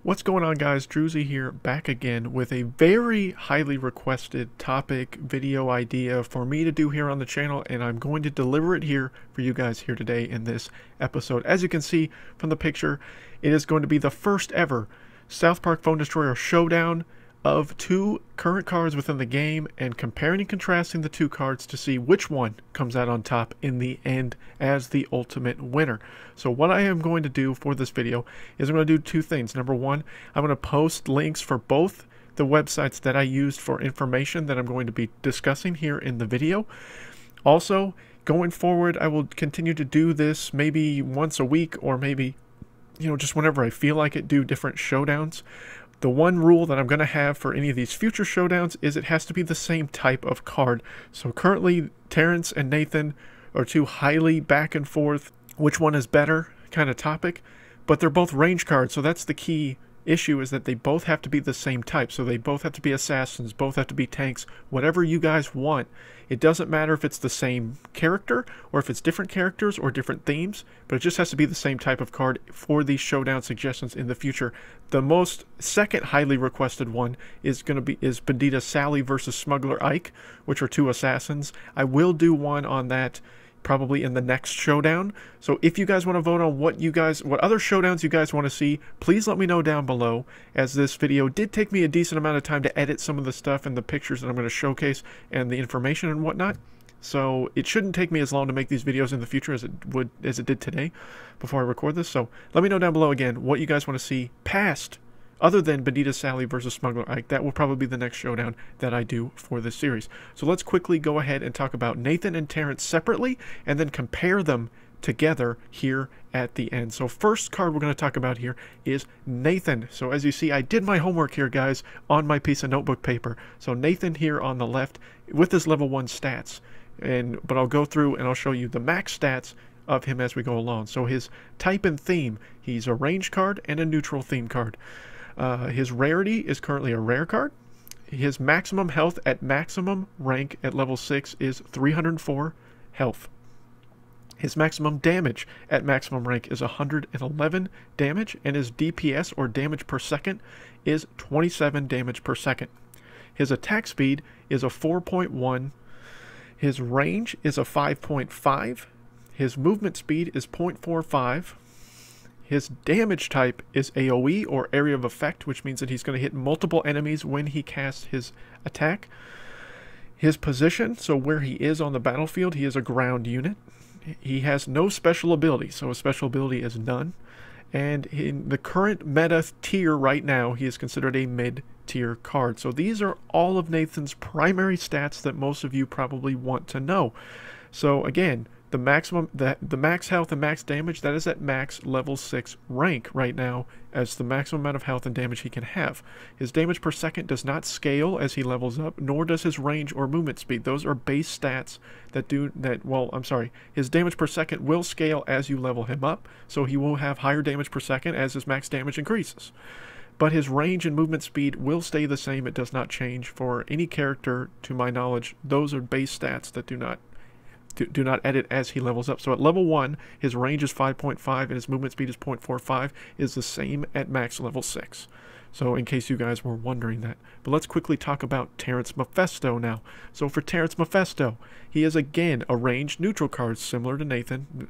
What's going on, guys? Drewzy here, back again with a very highly requested topic video idea for me to do here on the channel, and I'm going to deliver it here for you guys here today in this episode. As you can see from the picture, it is going to be the first ever South Park Phone Destroyer Showdown of two current cards within the game, and comparing and contrasting the two cards to see which one comes out on top in the end as the ultimate winner. So what I am going to do for this video is I'm going to do two things. Number one, I'm going to post links for both the websites that I used for information that I'm going to be discussing here in the video. Also, going forward, I will continue to do this maybe once a week, or maybe, just whenever I feel like it, do different showdowns. The one rule that I'm going to have for any of these future showdowns is it has to be the same type of card. So currently, Terrence and Nathan are two highly back and forth, which one is better kind of topic, but they're both range cards, so that's the key issue, is that they both have to be the same type. So they both have to be assassins, both have to be tanks, whatever you guys want. It doesn't matter if it's the same character or if it's different characters or different themes, but it just has to be the same type of card for these showdown suggestions in the future. The second highly requested one is Bandita Sally versus Smuggler Ike, which are two assassins. I will do one on that probably in the next showdown. So if you guys want to vote on what other showdowns you guys want to see, please let me know down below, as this video did take me a decent amount of time to edit some of the stuff and the pictures that I'm going to showcase and the information and whatnot. So it shouldn't take me as long to make these videos in the future as it did today before I record this. So let me know down below again what you guys want to see past, other than Bandita Sally versus Smuggler Ike. That will probably be the next showdown that I do for this series. So let's quickly go ahead and talk about Nathan and Terrence separately, and then compare them together here at the end. So first card we're going to talk about here is Nathan. So as you see, I did my homework here, guys, on my piece of notebook paper. So Nathan here on the left with his level 1 stats. But I'll go through and I'll show you the max stats of him as we go along. So his type and theme, he's a range card and a neutral theme card. His rarity is currently a rare card. His maximum health at maximum rank at level 6 is 304 health. His maximum damage at maximum rank is 111 damage, and his DPS, or damage per second, is 27 damage per second. His attack speed is a 4.1. His range is a 5.5. His movement speed is 0.45. His damage type is AoE, or area of effect, which means that he's going to hit multiple enemies when he casts his attack. His position, so where he is on the battlefield, he is a ground unit. He has no special ability, so his special ability is none. And in the current meta tier right now, he is considered a mid-tier card. So these are all of Nathan's primary stats that most of you probably want to know. So again, the max health and max damage, that is at max level 6 rank right now, as the maximum amount of health and damage he can have. His damage per second does not scale as he levels up, nor does his range or movement speed. Those are base stats his damage per second will scale as you level him up, so he will have higher damage per second as his max damage increases. But his range and movement speed will stay the same. It does not change for any character, to my knowledge. Those are base stats that do not edit as he levels up. So at level 1, his range is 5.5 and his movement speed is 0.45, is the same at max level 6. So in case you guys were wondering that. But let's quickly talk about Terrance Mephesto now. So for Terrance Mephesto, he is again a ranged neutral card, similar to Nathan.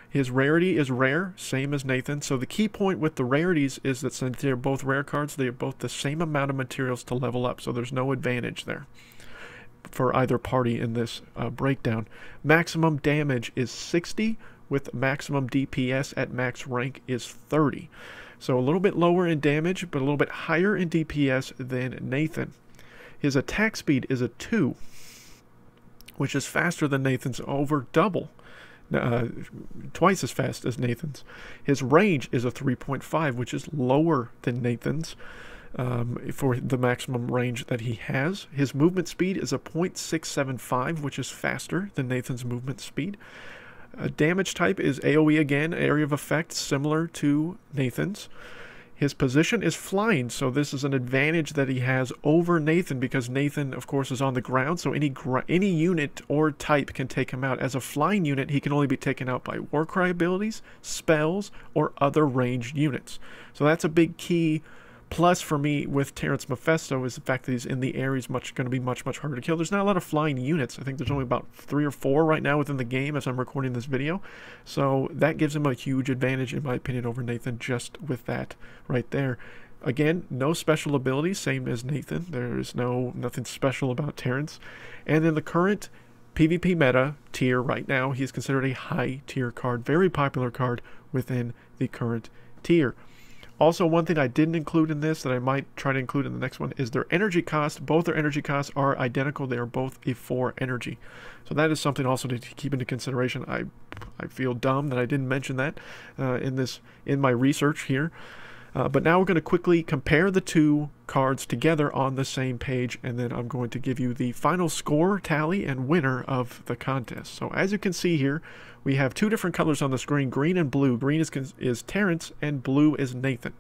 His rarity is rare, same as Nathan. So the key point with the rarities is that since they're both rare cards, they are both the same amount of materials to level up. So there's no advantage there for either party in this breakdown. Maximum damage is 60, with maximum DPS at max rank is 30. So a little bit lower in damage, but a little bit higher in DPS than Nathan. His attack speed is a 2, which is faster than Nathan's, over double. Twice as fast as Nathan's. His range is a 3.5, which is lower than Nathan's. For the maximum range that he has. His movement speed is a 0.675, which is faster than Nathan's movement speed. Damage type is AoE again, area of effect, similar to Nathan's. His position is flying, so this is an advantage that he has over Nathan, because Nathan, of course, is on the ground, so any unit or type can take him out. As a flying unit, he can only be taken out by Warcry abilities, spells, or other ranged units. So that's a big key plus for me with Terrance Mephesto, is the fact that he's in the air. He's going to be much harder to kill. There's not a lot of flying units. I think there's only about 3 or 4 right now within the game as I'm recording this video. So that gives him a huge advantage, in my opinion, over Nathan, just with that right there. Again, no special abilities, same as Nathan. There's nothing special about Terrance. And in the current PvP meta tier right now, he's considered a high tier card, very popular card within the current tier. Also, one thing I didn't include in this that I might try to include in the next one is their energy cost. Both their energy costs are identical. They are both a 4 energy. So that is something also to keep into consideration. I feel dumb that I didn't mention that in my research here. But now we're going to quickly compare the two cards together on the same page, and then I'm going to give you the final score tally and winner of the contest. So as you can see here, we have 2 different colors on the screen, green and blue. Green is Terrance and blue is Nathan.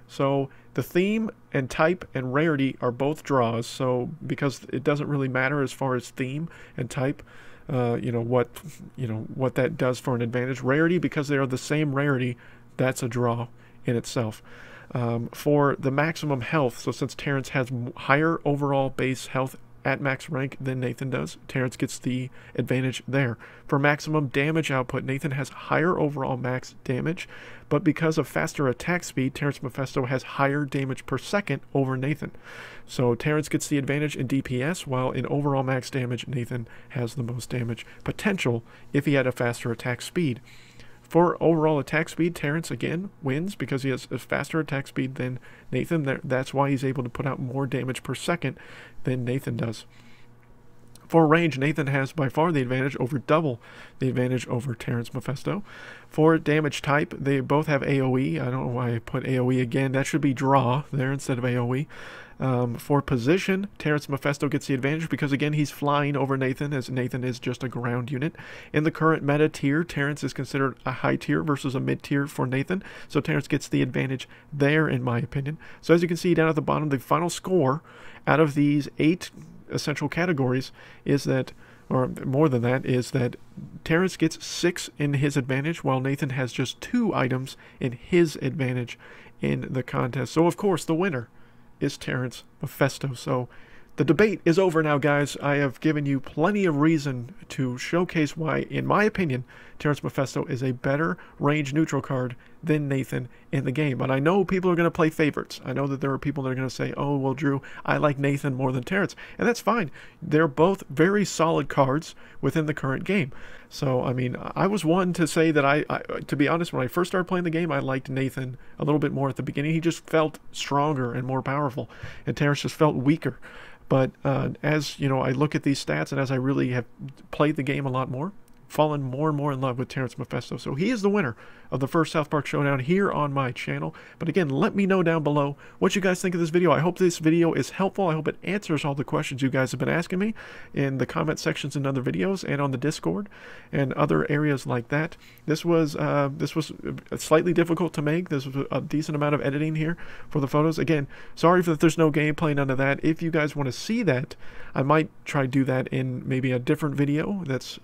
So the theme and type and rarity are both draws, so because it doesn't really matter as far as theme and type, what that does for an advantage. Rarity, because they are the same rarity, that's a draw in itself. For the maximum health, so since Terrance has higher overall base health at max rank than Nathan does, Terrance gets the advantage there. For maximum damage output, Nathan has higher overall max damage, but because of faster attack speed, Terrance Mephesto has higher damage per second over Nathan. So Terrance gets the advantage in DPS, while in overall max damage, Nathan has the most damage potential if he had a faster attack speed. For overall attack speed, Terrance again wins because he has a faster attack speed than Nathan. That's why he's able to put out more damage per second than Nathan does. For range, Nathan has by far the advantage, over double the advantage over Terrance Mephesto. For damage type, they both have AoE. I don't know why I put AoE again. That should be draw there instead of AoE. For position, Terrance Mephesto gets the advantage because, again, he's flying over Nathan, as Nathan is just a ground unit. In the current meta tier, Terrance is considered a high tier versus a mid tier for Nathan, so Terrance gets the advantage there, in my opinion. So as you can see down at the bottom, the final score out of these 8 essential categories is that, or more than that, is that Terrance gets 6 in his advantage, while Nathan has just 2 items in his advantage in the contest. So, of course, the winner is Terrance Mephesto. So the debate is over now, guys. I have given you plenty of reason to showcase why, in my opinion, Terrance Mephesto is a better range neutral card than Nathan in the game. But I know people are going to play favorites. I know that there are people that are going to say, oh, well, Drew, I like Nathan more than Terrance. And that's fine. They're both very solid cards within the current game. So, I mean, I was one to say that to be honest, when I first started playing the game, I liked Nathan a little bit more at the beginning. He just felt stronger and more powerful, and Terrance just felt weaker. But as, I look at these stats, and as I really have played the game a lot more, fallen more and more in love with Terrance Mephesto. So he is the winner of the first South Park Showdown here on my channel. But again, let me know down below what you guys think of this video. I hope this video is helpful. I hope it answers all the questions you guys have been asking me in the comment sections in other videos and on the Discord and other areas like that. This was slightly difficult to make. This was a decent amount of editing here for the photos. Again, sorry that there's no gameplay, none of that. If you guys want to see that, I might try to do that in maybe a different video that's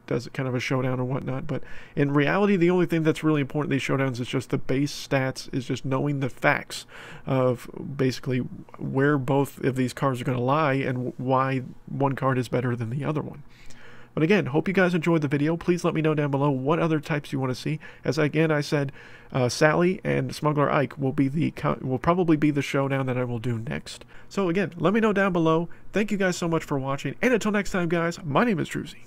does kind of a showdown or whatnot. But in reality, the only thing that's really important in these showdowns is just the base stats, is just knowing the facts of basically where both of these cards are going to lie and why one card is better than the other one. But again, hope you guys enjoyed the video. Please let me know down below what other types you want to see. As again I said, Sally and Smuggler Ike will probably be the showdown that I will do next. So again, let me know down below. Thank you guys so much for watching, and until next time, guys, my name is Drewzy.